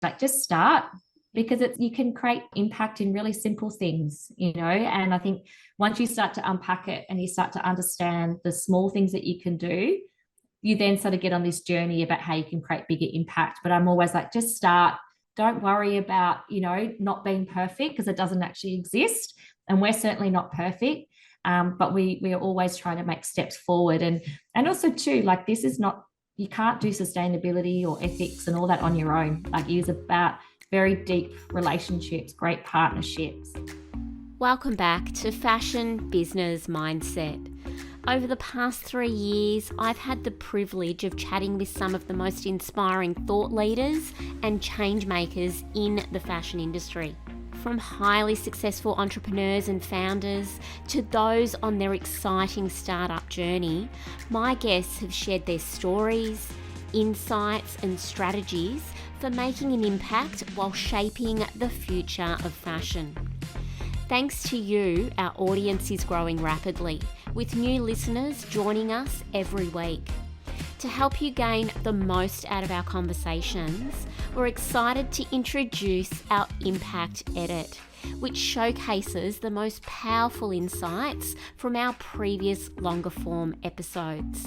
like, just start, because you can create impact in really simple things, and I think once you start to unpack it and you start to understand the small things that you can do, you then sort of get on this journey about how you can create bigger impact. But I'm always like, just start. Don't worry about, not being perfect, because it doesn't actually exist. And we're certainly not perfect. But we are always trying to make steps forward. And also too, like, this is not, you can't do sustainability or ethics and all that on your own. Like, it is about very deep relationships, great partnerships. Welcome back to Fashion Business Mindset. Over the past 3 years, I've had the privilege of chatting with some of the most inspiring thought leaders and change makers in the fashion industry. From highly successful entrepreneurs and founders to those on their exciting startup journey, my guests have shared their stories, insights and strategies for making an impact while shaping the future of fashion. Thanks to you, our audience is growing rapidly, with new listeners joining us every week. To help you gain the most out of our conversations, we're excited to introduce our Impact Edit, which showcases the most powerful insights from our previous longer form episodes.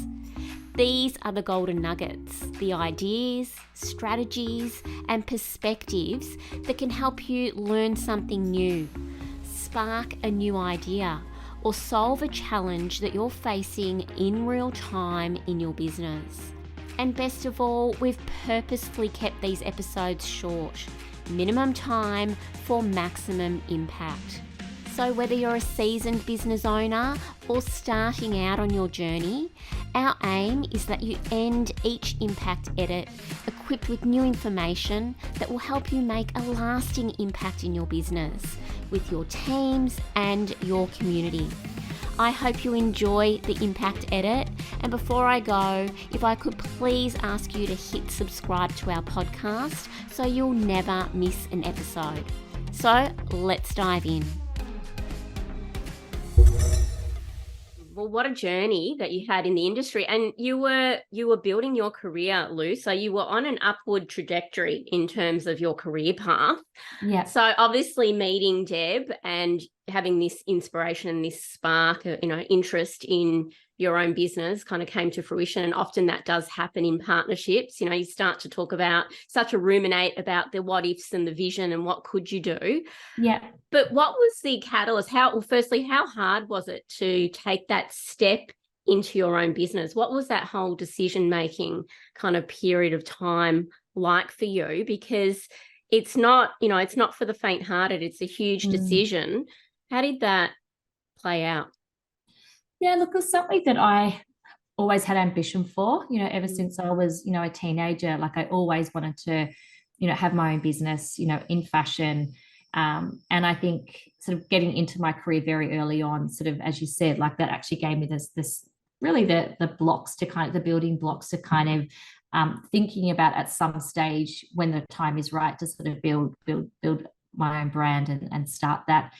These are the golden nuggets, the ideas, strategies, and perspectives that can help you learn something new, spark a new idea, or solve a challenge that you're facing in real time in your business. And best of all, we've purposefully kept these episodes short, minimum time for maximum impact. So whether you're a seasoned business owner or starting out on your journey, our aim is that you end each Impact Edit equipped with new information that will help you make a lasting impact in your business, with your teams and your community. I hope you enjoy the Impact Edit, and before I go, if I could please ask you to hit subscribe to our podcast so you'll never miss an episode. So let's dive in. Well, what a journey that you had in the industry, and you were building your career, Lou. So you were on an upward trajectory in terms of your career path. Yeah. So obviously meeting Deb and having this inspiration and this spark, interest in your own business kind of came to fruition. And often that does happen in partnerships. You start to ruminate about the what ifs and the vision and what could you do. Yeah. But what was the catalyst? How hard was it to take that step into your own business? What was that whole decision-making kind of period of time like for you? Because it's not for the faint-hearted. It's a huge decision. How did that play out? Yeah, look, it was something that I always had ambition for, ever since I was, a teenager. Like, I always wanted to, have my own business, in fashion. And I think sort of getting into my career very early on, sort of, as you said, like, that actually gave me this really the building blocks to kind of thinking about at some stage when the time is right to sort of build my own brand and start that.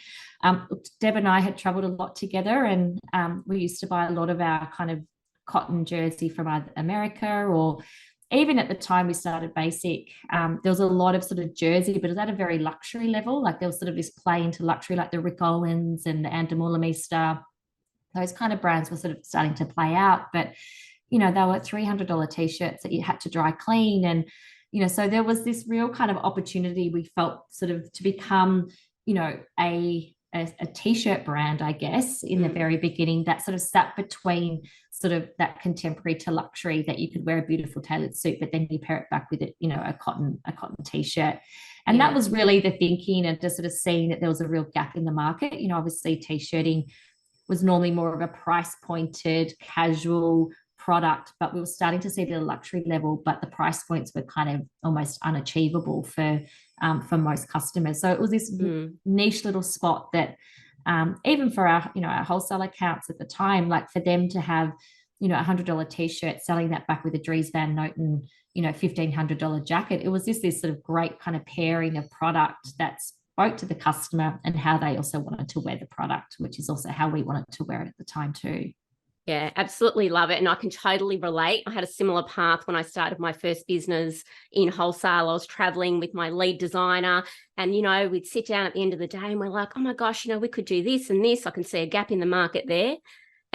Deb and I had traveled a lot together, and we used to buy a lot of our kind of cotton jersey from either America, or even at the time we started Basic, there was a lot of sort of jersey, but it was at a very luxury level. Like, there was sort of this play into luxury, like the Rick Owens and the Andamula. Those kind of brands were sort of starting to play out, but they were $300 t-shirts that you had to dry clean. And so there was this real kind of opportunity, we felt, sort of to become a t-shirt brand, I guess, in the very beginning, that sort of sat between sort of that contemporary to luxury, that you could wear a beautiful tailored suit, but then you pair it back with it, a cotton t-shirt. And that was really the thinking, and just sort of seeing that there was a real gap in the market. Obviously t-shirting was normally more of a price pointed, casual product, but we were starting to see the luxury level, but the price points were kind of almost unachievable for most customers. So it was this niche little spot that even for our wholesale accounts at the time, like, for them to have $100 t-shirt, selling that back with a Dries Van Noten $1,500 jacket, it was just this sort of great kind of pairing of product that spoke to the customer and how they also wanted to wear the product, which is also how we wanted to wear it at the time too. Yeah, absolutely love it. And I can totally relate. I had a similar path when I started my first business in wholesale. I was traveling with my lead designer, and, we'd sit down at the end of the day and we're like, oh my gosh, we could do this and this. I can see a gap in the market there.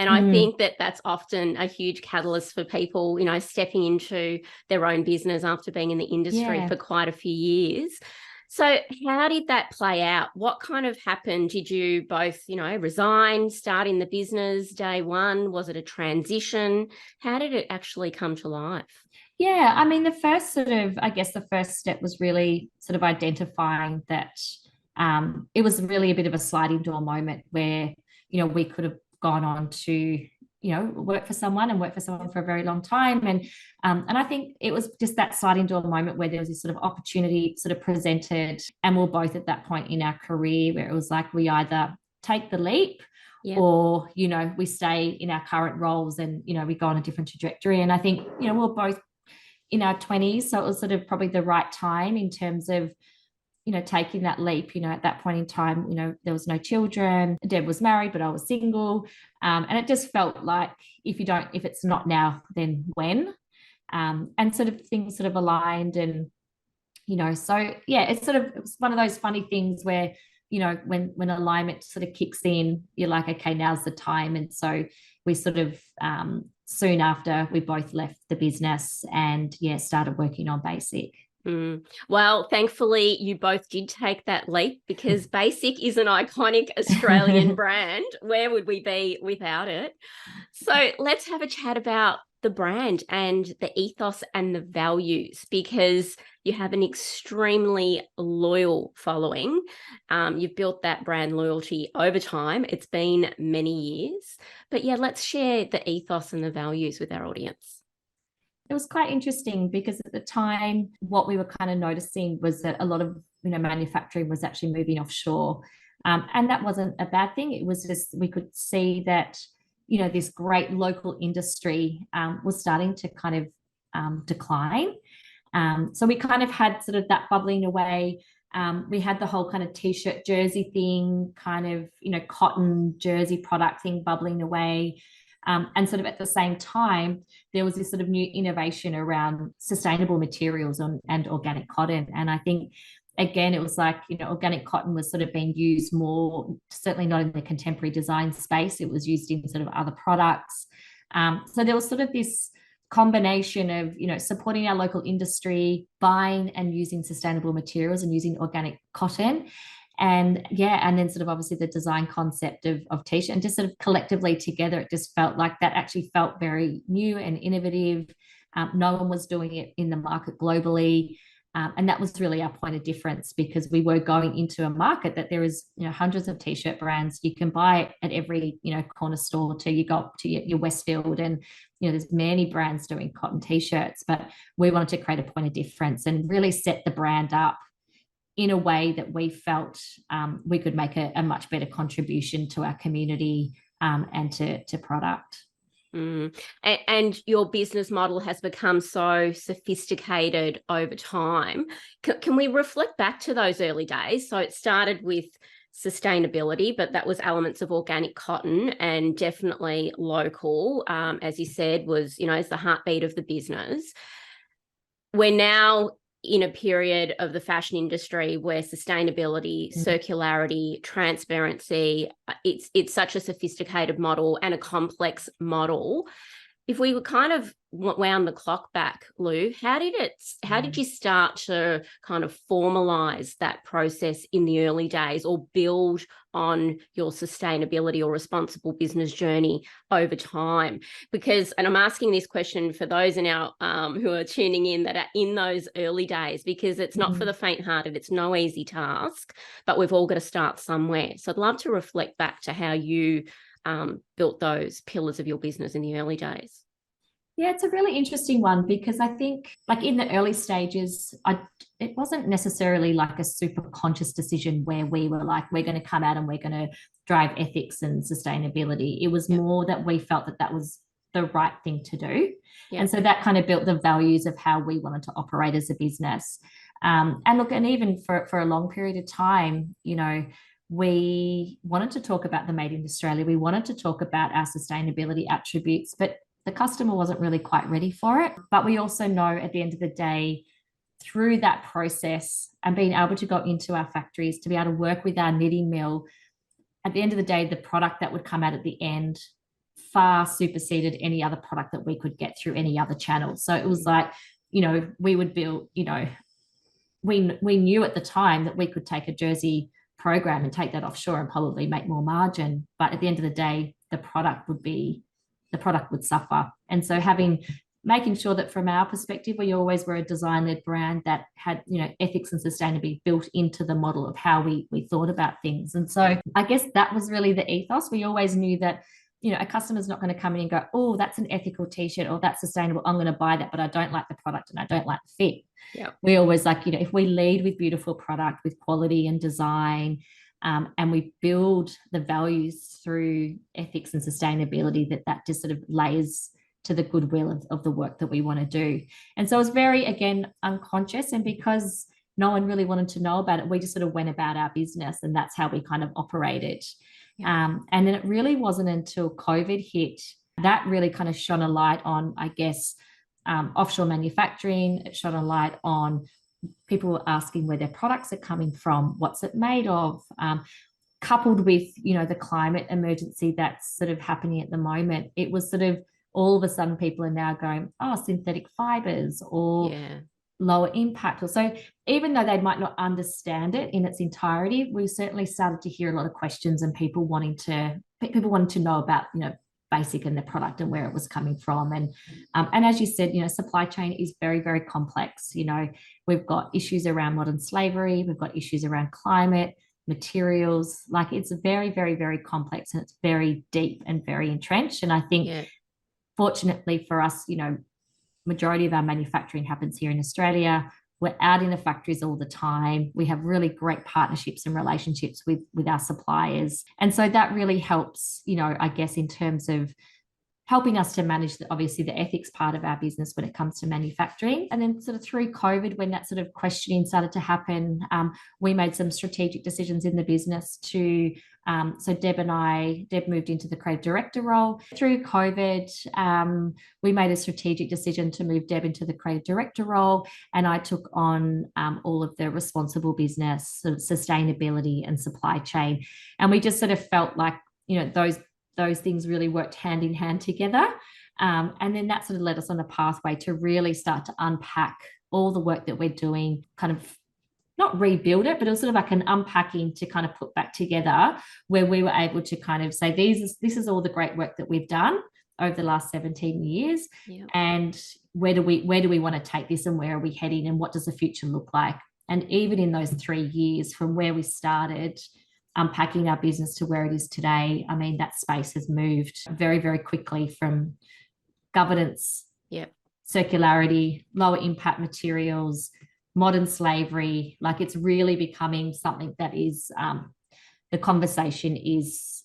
And I Mm, think that that's often a huge catalyst for people, stepping into their own business after being in the industry yeah. for quite a few years. So how did that play out? What kind of happened? Did you both, resign, start in the business day one? Was it a transition? How did it actually come to life? Yeah, I mean, the first sort of, I guess the first step was really sort of identifying that it was really a bit of a sliding door moment where, we could have gone on to, work for someone and work for someone for a very long time. And I think it was just that sliding door moment where there was this sort of opportunity sort of presented. And we're both at that point in our career where it was like we either take the leap Yeah. or we stay in our current roles and we go on a different trajectory. And I think we're both in our 20s. So it was sort of probably the right time in terms of, taking that leap. At that point in time, there was no children. Deb was married, but I was single. And it just felt like if it's not now, then when? And sort of things sort of aligned. And, so yeah, it was one of those funny things where, when alignment sort of kicks in, you're like, okay, now's the time. And so we sort of, soon after we both left the business and started working on Basic. Well, thankfully, you both did take that leap, because Basic is an iconic Australian brand. Where would we be without it? So let's have a chat about the brand and the ethos and the values, because you have an extremely loyal following. You've built that brand loyalty over time. It's been many years. But yeah, let's share the ethos and the values with our audience. It was quite interesting because at the time, what we were kind of noticing was that a lot of manufacturing was actually moving offshore, and that wasn't a bad thing. It was just we could see that this great local industry was starting to kind of decline. So we kind of had sort of that bubbling away. We had the whole kind of t-shirt jersey thing, kind of cotton jersey product thing bubbling away. And sort of at the same time, there was this sort of new innovation around sustainable materials and organic cotton. And I think, again, it was like, organic cotton was sort of being used more, certainly not in the contemporary design space. It was used in sort of other products. So there was sort of this combination of, supporting our local industry, buying and using sustainable materials and using organic cotton, and then sort of obviously the design concept of t-shirt, and just sort of collectively together, it just felt like that actually felt very new and innovative. No one was doing it in the market globally. And that was really our point of difference, because we were going into a market that there is hundreds of t-shirt brands. You can buy it at every corner store, till you go up to your Westfield, and there's many brands doing cotton t-shirts. But we wanted to create a point of difference and really set the brand up in a way that we felt we could make a much better contribution to our community, and to product. And your business model has become so sophisticated over time. Can we reflect back to those early days? So it started with sustainability, but that was elements of organic cotton, and definitely local, as you said, was, is the heartbeat of the business. We're now in a period of the fashion industry where sustainability, circularity, transparency, it's such a sophisticated model and a complex model. If we were kind of wound the clock back, Lou, how did you start to kind of formalize that process in the early days, or build on your sustainability or responsible business journey over time? Because, and I'm asking this question for those in our who are tuning in that are in those early days, because it's not for the faint-hearted. It's no easy task, but we've all got to start somewhere. So I'd love to reflect back to how you built those pillars of your business in the early days. Yeah, it's a really interesting one, because I think, like, in the early stages, it wasn't necessarily like a super conscious decision where we were like, we're going to come out and we're going to drive ethics and sustainability. It was more that we felt that that was the right thing to do. And so that kind of built the values of how we wanted to operate as a business. And look, and even for a long period of time, we wanted to talk about the Made in Australia. We wanted to talk about our sustainability attributes, but the customer wasn't really quite ready for it. But we also know at the end of the day, through that process and being able to go into our factories, to be able to work with our knitting mill, at the end of the day, the product that would come out at the end far superseded any other product that we could get through any other channel. So it was like, we would build, we knew at the time that we could take a jersey program and take that offshore and probably make more margin. But at the end of the day, the product would suffer. And so making sure that from our perspective, we always were a design-led brand that had, ethics and sustainability built into the model of how we thought about things. And so I guess that was really the ethos. We always knew that, a customer's not going to come in and go, oh, that's an ethical t-shirt or that's sustainable, I'm going to buy that, but I don't like the product and I don't like the fit. Yeah. We always like, if we lead with beautiful product, with quality and design, and we build the values through ethics and sustainability, that just sort of lays to the goodwill of the work that we want to do. And so it was very, again, unconscious. And because no one really wanted to know about it, we just sort of went about our business, and that's how we kind of operated. Yeah. And then it really wasn't until COVID hit that really kind of shone a light on, I guess, offshore manufacturing. It shone a light on people were asking where their products are coming from, what's it made of, coupled with, the climate emergency that's sort of happening at the moment. It was sort of all of a sudden people are now going, oh, synthetic fibers or lower impact. So even though they might not understand it in its entirety, we certainly started to hear a lot of questions and people wanting to know about, bassike and the product and where it was coming from. And as you said, supply chain is very, very complex. We've got issues around modern slavery, we've got issues around climate, materials. Like, it's very, very, very complex, and it's very deep and very entrenched. And I think fortunately for us, majority of our manufacturing happens here in Australia. We're out in the factories all the time. We have really great partnerships and relationships with our suppliers. And so that really helps, I guess, in terms of helping us to manage obviously the ethics part of our business when it comes to manufacturing. And then sort of through COVID, when that sort of questioning started to happen, we made some strategic decisions in the business to, so Deb moved into the creative director role. Through COVID, we made a strategic decision to move Deb into the creative director role, and I took on all of the responsible business, sort of sustainability and supply chain. And we just sort of felt like, those things really worked hand in hand together. And then that sort of led us on a pathway to really start to unpack all the work that we're doing, kind of not rebuild it, but it was sort of like an unpacking to kind of put back together, where we were able to kind of say, this is all the great work that we've done over the last 17 years. Yeah. And where do we want to take this, and where are we heading, and what does the future look like? And even in those 3 years from where we started, unpacking our business to where it is today, I mean, that space has moved very, very quickly from governance, circularity, lower impact materials, modern slavery. Like, it's really becoming something that is, the conversation is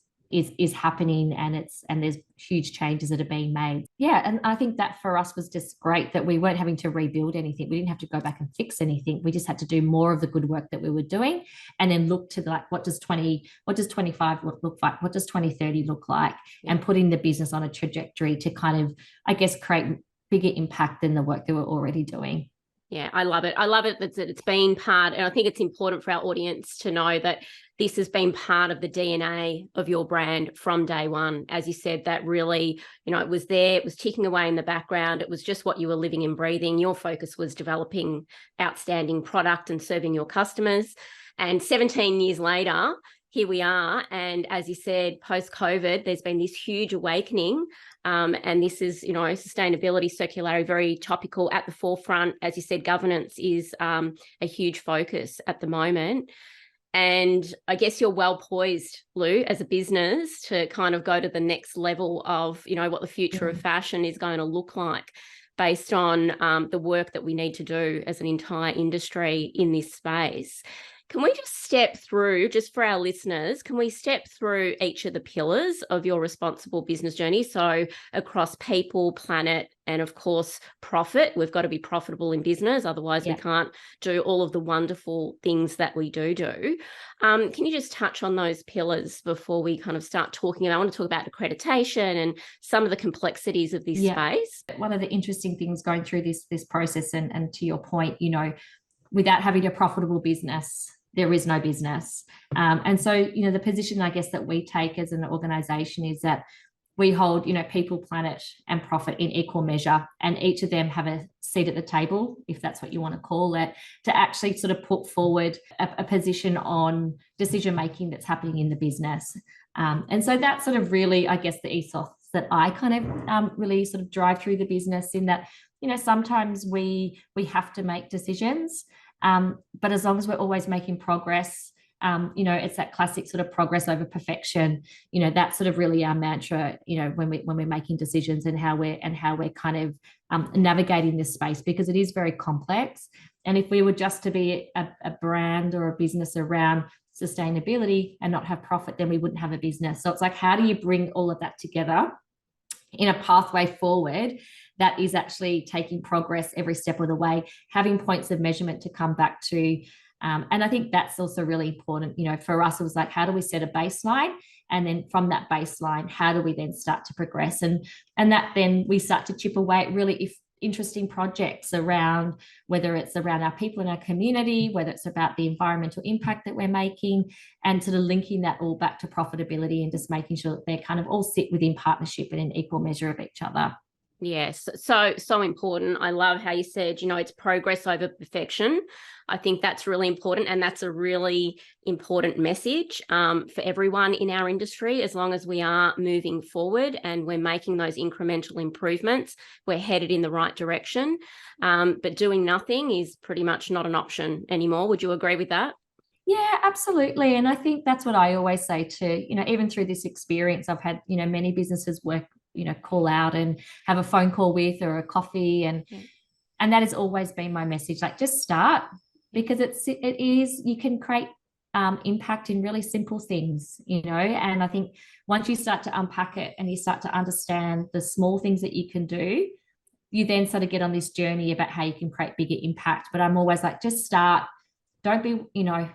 happening, and there's huge changes that are being made. Yeah, and I think that for us was just great that we weren't having to rebuild anything. We didn't have to go back and fix anything. We just had to do more of the good work that we were doing, and then look to what does 25 look like? What does 2030 look like? And putting the business on a trajectory to kind of, I guess, create bigger impact than the work that we're already doing. Yeah, I love it. I love it that it's been part, and I think it's important for our audience to know that this has been part of the DNA of your brand from day one. As you said, that really, it was there, it was ticking away in the background. It was just what you were living and breathing. Your focus was developing outstanding product and serving your customers. And 17 years later, here we are. And as you said, post-COVID, there's been this huge awakening. And this is, sustainability, circularity, very topical at the forefront. As you said, governance is a huge focus at the moment. And I guess you're well poised, Lou, as a business to kind of go to the next level of, what the future of fashion is going to look like based on the work that we need to do as an entire industry in this space. Can we just step through, just for our listeners, can we step through each of the pillars of your responsible business journey? So across people, planet, and of course, profit. We've got to be profitable in business. Otherwise, we can't do all of the wonderful things that we do. Can you just touch on those pillars before we kind of start talking about, I want to talk about accreditation and some of the complexities of this space. One of the interesting things going through this process, and to your point, you know, without having a profitable business, there is no business. And so, you know, the position, I guess, that we take as an organization is that we hold, you know, people, planet, and profit in equal measure, and each of them have a seat at the table, if that's what you want to call it, to actually sort of put forward a position on decision making that's happening in the business. And so that's sort of really, I guess, the ethos that I kind of really sort of drive through the business, in that, you know, sometimes we have to make decisions, but as long as we're always making progress, you know, it's that classic sort of progress over perfection. You know, that's sort of really our mantra, you know, when we're making decisions, and how we're kind of navigating this space, because it is very complex. And if we were just to be a brand or a business around sustainability and not have profit, then we wouldn't have a business. So it's like, how do you bring all of that together in a pathway forward that is actually taking progress every step of the way, having points of measurement to come back to. And I think that's also really important. You know, for us, it was like, how do we set a baseline? And then from that baseline, how do we then start to progress? And that then we start to chip away at really interesting projects around, whether it's around our people in our community, whether it's about the environmental impact that we're making, and sort of linking that all back to profitability, and just making sure that they kind of all sit within partnership and in equal measure of each other. Yes, so important. I love how you said, you know, it's progress over perfection. I think that's really important, and that's a really important message for everyone in our industry. As long as we are moving forward and we're making those incremental improvements, we're headed in the right direction. But doing nothing is pretty much not an option anymore. Would you agree with that? Yeah, absolutely. And I think that's what I always say to, you know, even through this experience, I've had, you know, many businesses work, you know, call out and have a phone call with, or a coffee. And that has always been my message. Like, just start, because it is, you can create impact in really simple things, you know. And I think once you start to unpack it and you start to understand the small things that you can do, you then sort of get on this journey about how you can create bigger impact. But I'm always like, just start. Don't be, you know,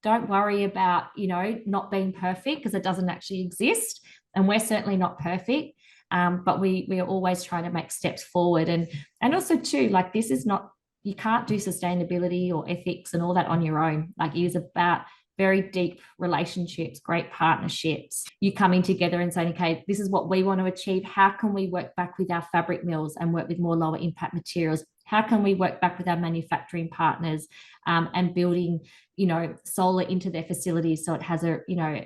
don't worry about, you know, not being perfect, because it doesn't actually exist. And we're certainly not perfect. But we are always trying to make steps forward. And also too, like, this is not, you can't do sustainability or ethics and all that on your own. Like, it is about very deep relationships, great partnerships, you coming together and saying, okay, this is what we want to achieve. How can we work back with our fabric mills and work with more lower impact materials? How can we work back with our manufacturing partners, and building, you know, solar into their facilities so it has a, you know,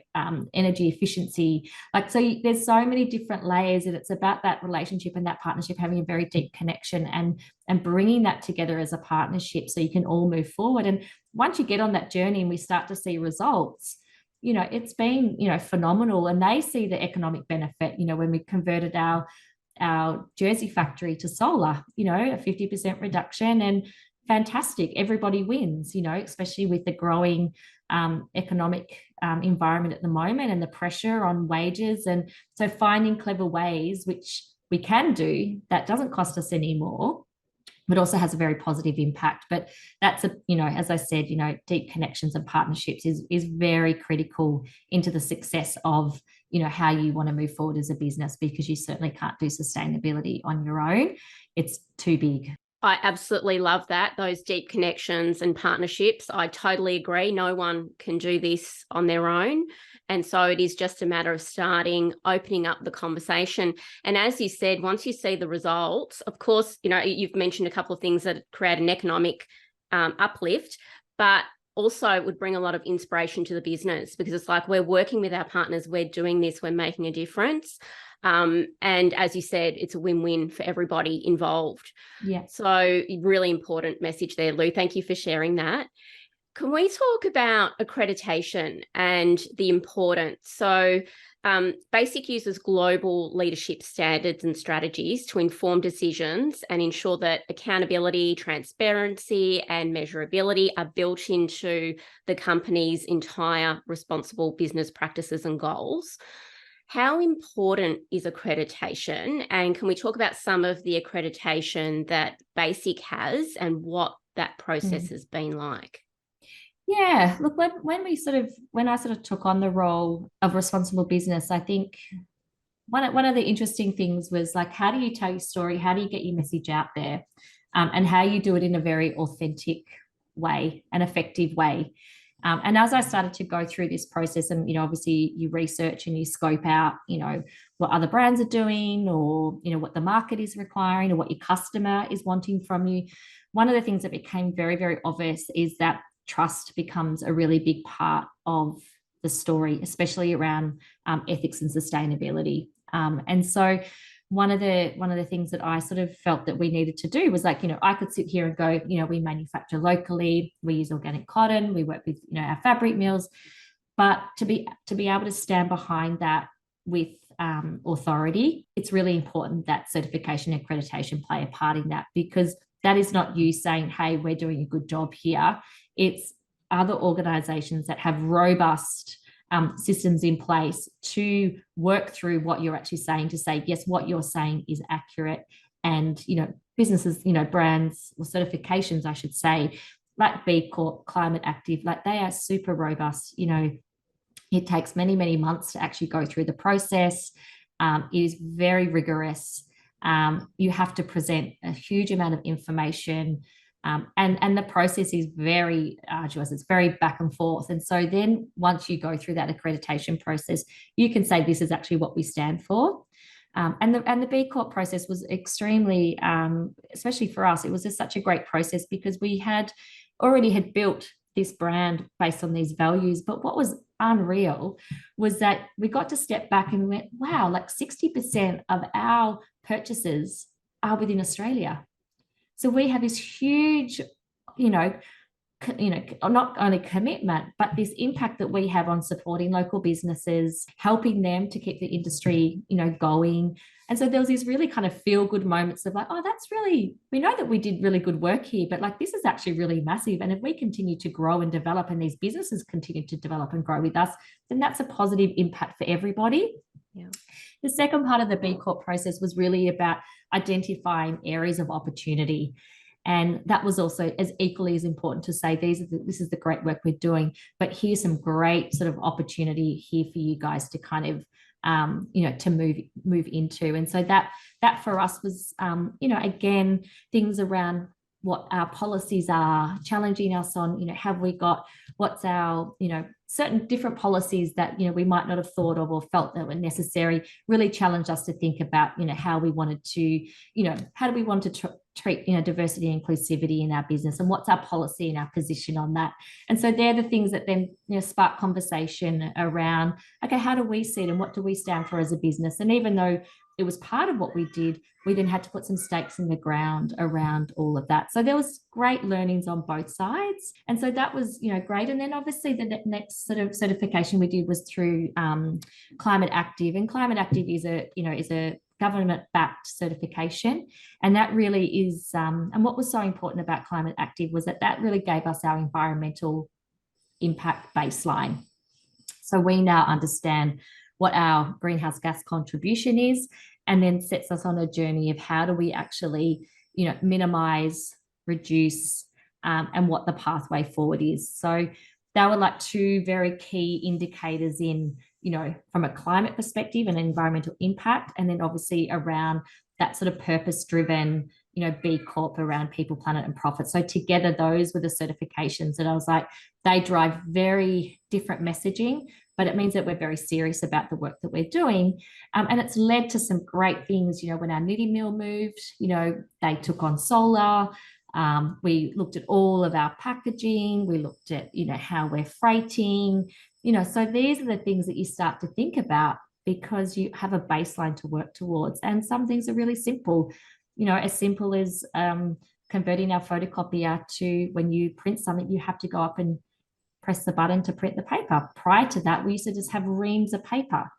energy efficiency. Like, so there's so many different layers, and it's about that relationship and that partnership having a very deep connection, and bringing that together as a partnership so you can all move forward. And once you get on that journey and we start to see results, you know, it's been, you know, phenomenal. And they see the economic benefit, you know, when we converted our Jersey factory to solar, you know, a 50% reduction, and fantastic. Everybody wins, you know, especially with the growing economic environment at the moment, and the pressure on wages. And so finding clever ways, which we can do, that doesn't cost us any more, but also has a very positive impact. But that's, a, you know, as I said, you know, deep connections and partnerships is very critical into the success of, you know, how you want to move forward as a business, because you certainly can't do sustainability on your own. It's too big. I absolutely love that, those deep connections and partnerships. I totally agree. No one can do this on their own. And so it is just a matter of starting, opening up the conversation. And as you said, once you see the results, of course, you know, you've mentioned a couple of things that create an economic uplift, but also it would bring a lot of inspiration to the business, because it's like, we're working with our partners, we're doing this, we're making a difference. And as you said, it's a win-win for everybody involved. Yeah. So really important message there, Lou. Thank you for sharing that. Can we talk about accreditation and the importance? So Basic uses global leadership standards and strategies to inform decisions and ensure that accountability, transparency, and measurability are built into the company's entire responsible business practices and goals. How important is accreditation? And can we talk about some of the accreditation that Basic has and what that process has been like? Yeah, look, when I sort of took on the role of responsible business, I think one of the interesting things was like, how do you tell your story? How do you get your message out there? And how you do it in a very authentic way, an effective way. And as I started to go through this process, and obviously you research and you scope out, what other brands are doing, or what the market is requiring, or what your customer is wanting from you. One of the things that became very, very obvious is that trust becomes a really big part of the story, especially around ethics and sustainability. And so one of the things that I sort of felt that we needed to do was like, I could sit here and go, we manufacture locally, we use organic cotton, we work with, our fabric mills, but to be able to stand behind that with authority, it's really important that certification and accreditation play a part in that, because that is not you saying, hey, we're doing a good job here. It's other organizations that have robust systems in place to work through what you're actually saying, to say, yes, what you're saying is accurate. And, businesses, brands or certifications, I should say, like B Corp, Climate Active, like they are super robust. It takes many, many months to actually go through the process. It is very rigorous. You have to present a huge amount of information. And the process is very arduous. It's very back and forth. And so then once you go through that accreditation process, you can say, this is actually what we stand for. And the B Corp process was extremely, especially for us, it was just such a great process because we had built this brand based on these values. But what was unreal was that we got to step back and went, wow, like 60% of our purchases are within Australia. So we have this huge, not only commitment, but this impact that we have on supporting local businesses, helping them to keep the industry, going. And so there was these really kind of feel good moments of like, oh, we know that we did really good work here, but like, this is actually really massive. And if we continue to grow and develop and these businesses continue to develop and grow with us, then that's a positive impact for everybody. Yeah. The second part of the B Corp process was really about identifying areas of opportunity. And that was also as equally as important to say, this is the great work we're doing, but here's some great sort of opportunity here for you guys to kind of, to move into. And so that for us was, again, things around what our policies are, challenging us on, what's our, certain different policies that, we might not have thought of or felt that were necessary, really challenged us to think about, how we wanted to, how do we want to treat, diversity and inclusivity in our business, and what's our policy and our position on that. And so they're the things that then, spark conversation around, okay, how do we see it and what do we stand for as a business? And even though it was part of what we did, we then had to put some stakes in the ground around all of that. So there was great learnings on both sides. And so that was, great. And then obviously the next sort of certification we did was through Climate Active. And Climate Active is a government-backed certification. And that really is, and what was so important about Climate Active was that really gave us our environmental impact baseline. So we now understand what our greenhouse gas contribution is, and then sets us on a journey of how do we actually, minimize, reduce, and what the pathway forward is. So they were like two very key indicators in, from a climate perspective and environmental impact, and then obviously around that sort of purpose-driven, B Corp around people, planet, and profit. So together, those were the certifications that I was like, they drive very different messaging, but it means that we're very serious about the work that we're doing. And it's led to some great things, when our knitting mill moved, they took on solar. We looked at all of our packaging. We looked at, how we're freighting, so these are the things that you start to think about because you have a baseline to work towards. And some things are really simple, as simple as converting our photocopier to when you print something, you have to go up and press the button to print the paper. Prior to that, we used to just have reams of paper.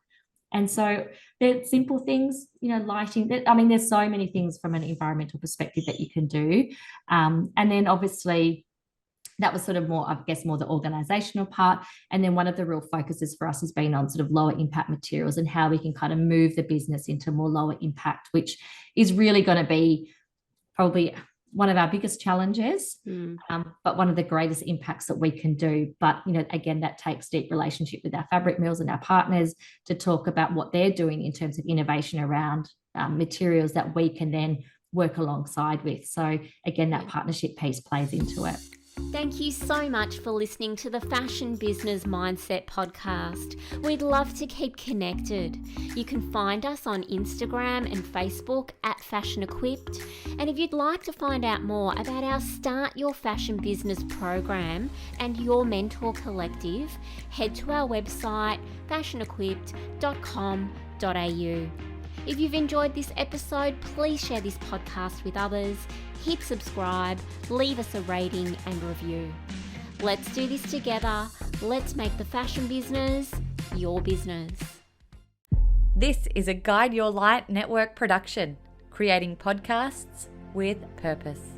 And so they're simple things, lighting. I mean, there's so many things from an environmental perspective that you can do. And then obviously, that was sort of more, I guess, more the organizational part. And then one of the real focuses for us has been on sort of lower impact materials and how we can kind of move the business into more lower impact, which is really going to be probably one of our biggest challenges, but one of the greatest impacts that we can do. But, again, that takes deep relationship with our fabric mills and our partners to talk about what they're doing in terms of innovation around materials that we can then work alongside with. So again, that partnership piece plays into it. Thank you so much for listening to the Fashion Business Mindset podcast. We'd love to keep connected. You can find us on Instagram and Facebook at Fashion Equipped. And if you'd like to find out more about our Start Your Fashion Business program and your mentor collective, head to our website fashionequipped.com.au. If you've enjoyed this episode, please share this podcast with others, hit subscribe, leave us a rating and review. Let's do this together. Let's make the fashion business your business. This is a Guide Your Light network production, creating podcasts with purpose.